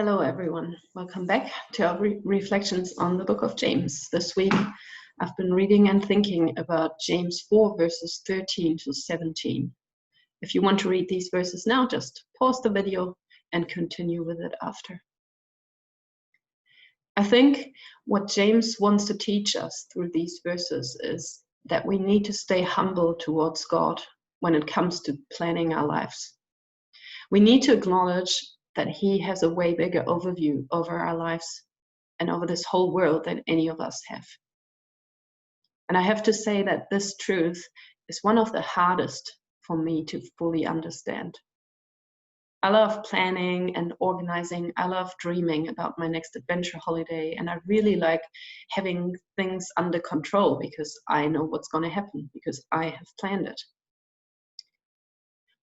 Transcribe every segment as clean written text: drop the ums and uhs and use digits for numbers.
Hello, everyone. Welcome back to our reflections on the book of James. This week, I've been reading and thinking about James 4, verses 13 to 17. If you want to read these verses now, just pause the video and continue with it after. I think what James wants to teach us through these verses is that we need to stay humble towards God when it comes to planning our lives. We need to acknowledge that He has a way bigger overview over our lives and over this whole world than any of us have. And I have to say that this truth is one of the hardest for me to fully understand. I love planning and organizing. I love dreaming about my next adventure holiday. And I really like having things under control because I know what's going to happen because I have planned it.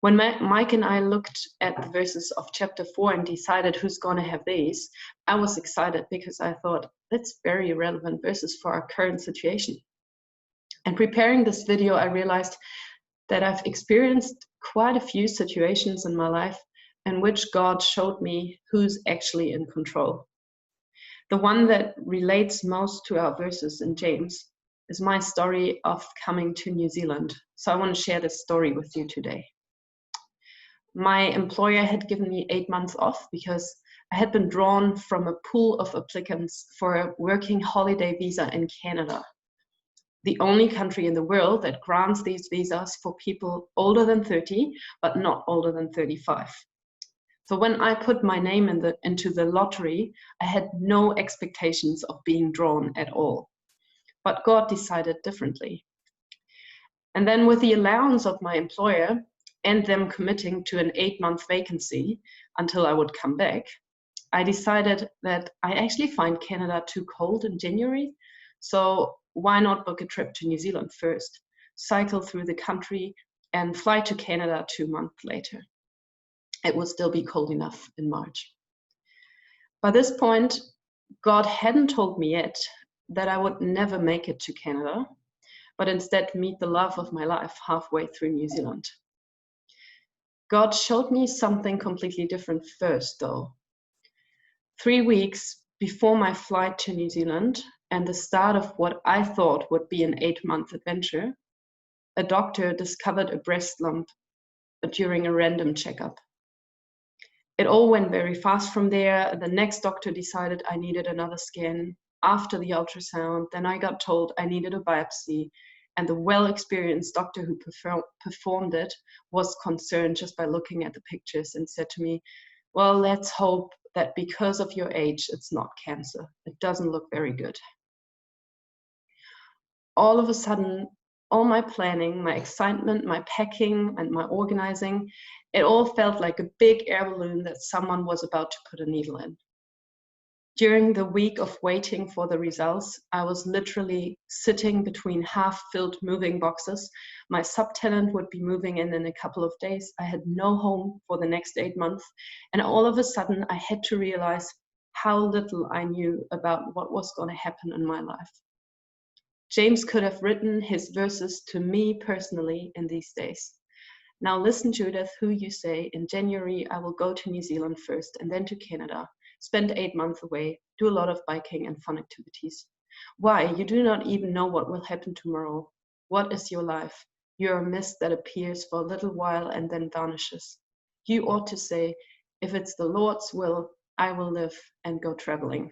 When Mike and I looked at the verses of chapter 4 and decided who's going to have these, I was excited because I thought that's very relevant verses for our current situation. And preparing this video, I realized that I've experienced quite a few situations in my life in which God showed me who's actually in control. The one that relates most to our verses in James is my story of coming to New Zealand. So I want to share this story with you today. My employer had given me 8 months off because I had been drawn from a pool of applicants for a working holiday visa in Canada, the only country in the world that grants these visas for people older than 30, but not older than 35. So when I put my name into the lottery, I had no expectations of being drawn at all. But God decided differently. And then with the allowance of my employer, and them committing to an 8-month vacancy until I would come back, I decided that I actually find Canada too cold in January. So why not book a trip to New Zealand first, cycle through the country and fly to Canada 2 months later. It would still be cold enough in March. By this point, God hadn't told me yet that I would never make it to Canada, but instead meet the love of my life halfway through New Zealand. God showed me something completely different first, though. 3 weeks before my flight to New Zealand and the start of what I thought would be an 8-month adventure, a doctor discovered a breast lump during a random checkup. It all went very fast from there. The next doctor decided I needed another scan after the ultrasound. Then I got told I needed a biopsy. And the well-experienced doctor who performed it was concerned just by looking at the pictures and said to me, well, let's hope that because of your age, it's not cancer. It doesn't look very good. All of a sudden, all my planning, my excitement, my packing, and my organizing, it all felt like a big air balloon that someone was about to put a needle in. During the week of waiting for the results, I was literally sitting between half-filled moving boxes. My subtenant would be moving in a couple of days. I had no home for the next 8 months. And all of a sudden, I had to realize how little I knew about what was going to happen in my life. James could have written his verses to me personally in these days. Now listen, Judith, who you say, in January, I will go to New Zealand first and then to Canada. Spend 8 months away, do a lot of biking and fun activities. Why? You do not even know what will happen tomorrow. What is your life? You're a mist that appears for a little while and then vanishes. You ought to say, if it's the Lord's will, I will live and go traveling.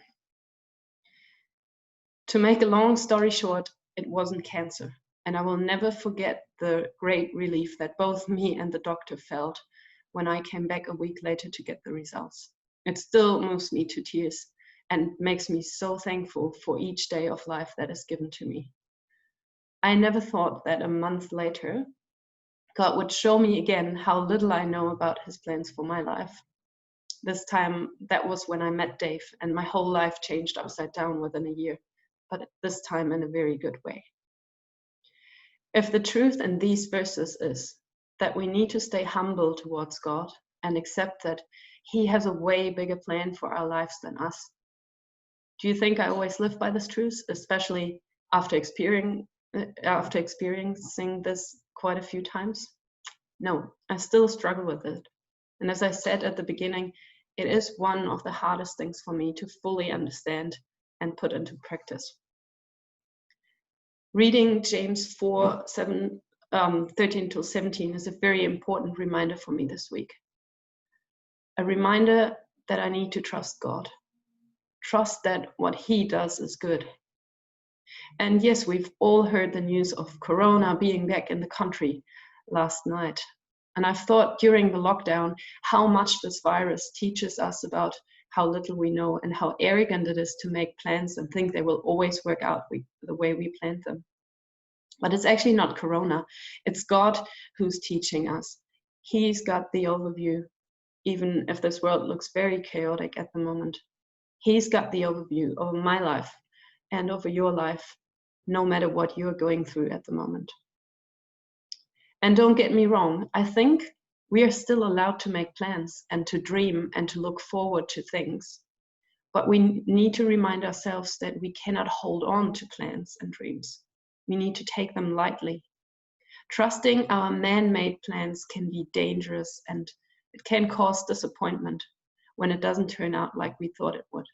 To make a long story short, it wasn't cancer. And I will never forget the great relief that both me and the doctor felt when I came back a week later to get the results. It still moves me to tears and makes me so thankful for each day of life that is given to me. I never thought that a month later, God would show me again how little I know about His plans for my life. This time, that was when I met Dave, and my whole life changed upside down within a year, but this time in a very good way. If the truth in these verses is that we need to stay humble towards God and accept that He has a way bigger plan for our lives than us. Do you think I always live by this truth, especially after experiencing this quite a few times? No, I still struggle with it. And as I said at the beginning, it is one of the hardest things for me to fully understand and put into practice. Reading James 4:13-17 is a very important reminder for me this week. A reminder that I need to trust God. Trust that what He does is good. And yes, we've all heard the news of Corona being back in the country last night. And I've thought during the lockdown how much this virus teaches us about how little we know and how arrogant it is to make plans and think they will always work out the way we planned them. But it's actually not Corona. It's God who's teaching us. He's got the overview, even if this world looks very chaotic at the moment. He's got the overview over my life and over your life, no matter what you're going through at the moment. And don't get me wrong, I think we are still allowed to make plans and to dream and to look forward to things. But we need to remind ourselves that we cannot hold on to plans and dreams. We need to take them lightly. Trusting our man-made plans can be dangerous, and it can cause disappointment when it doesn't turn out like we thought it would.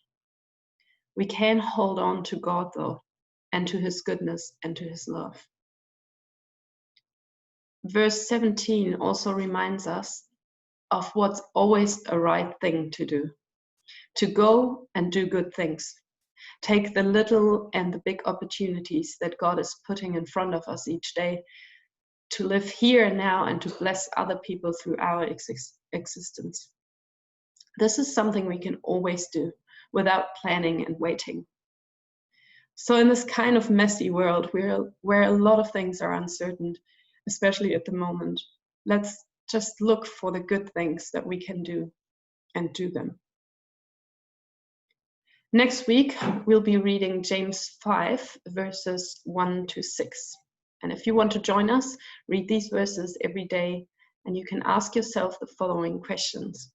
We can hold on to God, though, and to His goodness and to His love. Verse 17 also reminds us of what's always a right thing to do. To go and do good things. Take the little and the big opportunities that God is putting in front of us each day to live here and now and to bless other people through our existence. This is something we can always do without planning and waiting. So in this kind of messy world where a lot of things are uncertain, especially at the moment, let's just look for the good things that we can do and do them. Next week, we'll be reading James 5, verses 1-6. And if you want to join us, read these verses every day, and you can ask yourself the following questions.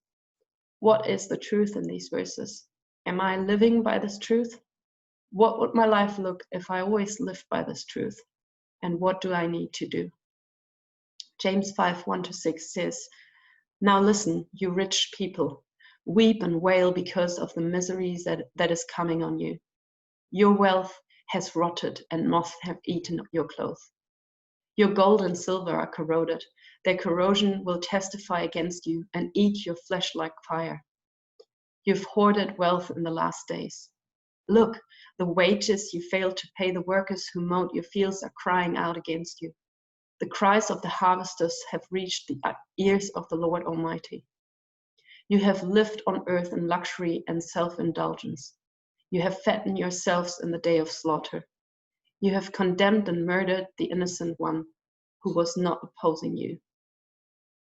What is the truth in these verses? Am I living by this truth? What would my life look if I always lived by this truth? And what do I need to do? James 5, 1-6 says, "Now listen, you rich people, weep and wail because of the miseries that is coming on you. Your wealth has rotted and moths have eaten your clothes. Your gold and silver are corroded. Their corrosion will testify against you and eat your flesh like fire. You've hoarded wealth in the last days. Look, the wages you failed to pay the workers who mowed your fields are crying out against you. The cries of the harvesters have reached the ears of the Lord Almighty. You have lived on earth in luxury and self-indulgence. You have fattened yourselves in the day of slaughter. You have condemned and murdered the innocent one who was not opposing you,